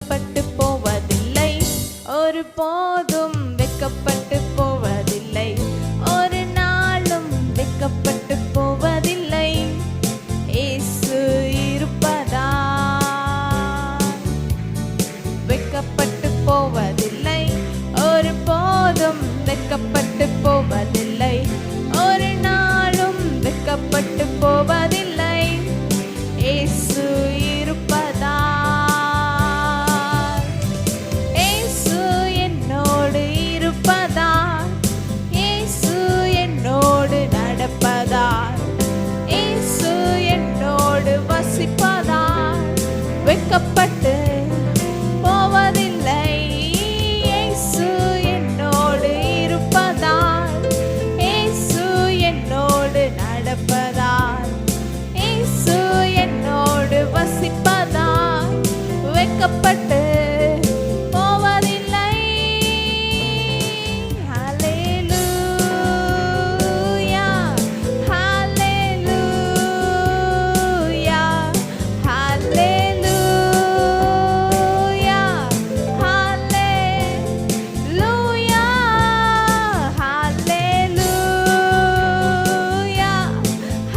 வெக்கப்பட்டு போவதில்லை, ஒரு போதும் வெக்கப்பட்டு போவதில்லை, ஒரு நாளும் வெக்கப்பட்டு போவதில்லை. இயேசு இருப்பதால் வெக்கப்பட்டு போவதில்லை, ஒரு போதும் வெக்கப்பட்டு போவதில்லை, ஒரு நாளும் வெக்கப்பட்டு போவதில்லை. இயேசு இருப்பதால், இயேசு என்னோடு இருப்பதால், இயேசு என்னோடு நடப்பதால், இயேசு என்னோடு வசிப்பதால் வெக்கப்பட்டு போவதில்லை. இயேசு என்னோடு இருப்பதால், இயேசு என்னோடு நடப்பதால், இயேசு என்னோடு வசிப்பதால் வெக்கப்பட்டு போவதில்லை. ஹல்லேலூயா, ஹல்லேலூயா, ஹல்லேலூயா, ஹல்லேலூயா, ஹல்லேலூயா,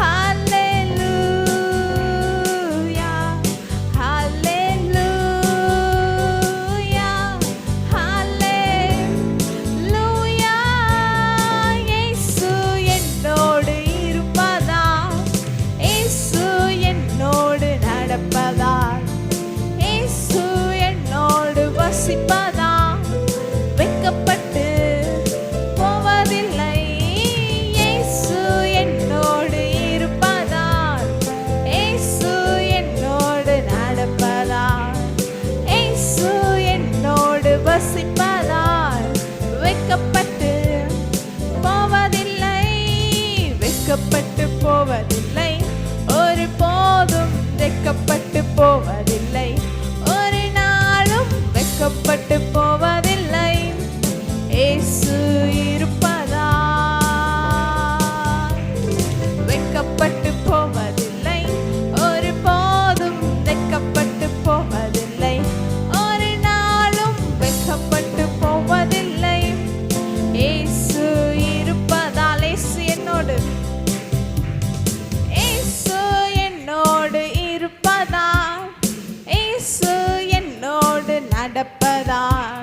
ஹல்லேலூயா, ஹல்லேலூயா, ஹல்லேலூயா. இயேசு என்னோடு இருப்பதால், இயேசு என்னோடு நடப்பதால், இயேசு என்னோடு வசிப்பதால் வெக்கப்பட்டு போவதில்லை. இயேசு என்னோடு இருப்பதால், இயேசு என்னோடு நடப்பதால், இயேசு என்னோடு வசிப்பதால் வெக்கப்பட்டு போவதில்லை, வெக்கப்பட்டு போவதில்லை, ஒரு போதும் வெக்கப்பட்டு போவதில்லை, ஒரு நாளும் வெக்கப்பட்டு போவதில்லை. இயேசு இருப்பதால் வெக்கப்பட்டு போவதில்லை, ஒரு போதும் வெக்கப்பட்டு போவதில்லை, ஒரு நாளும் வெக்கப்பட்டு போவதில்லை. இயேசு இருப்பதால், இயேசு என்னோடு, இயேசு என்னோடு இருப்பதால், இயேசு என்னோடு நடப்பதால்,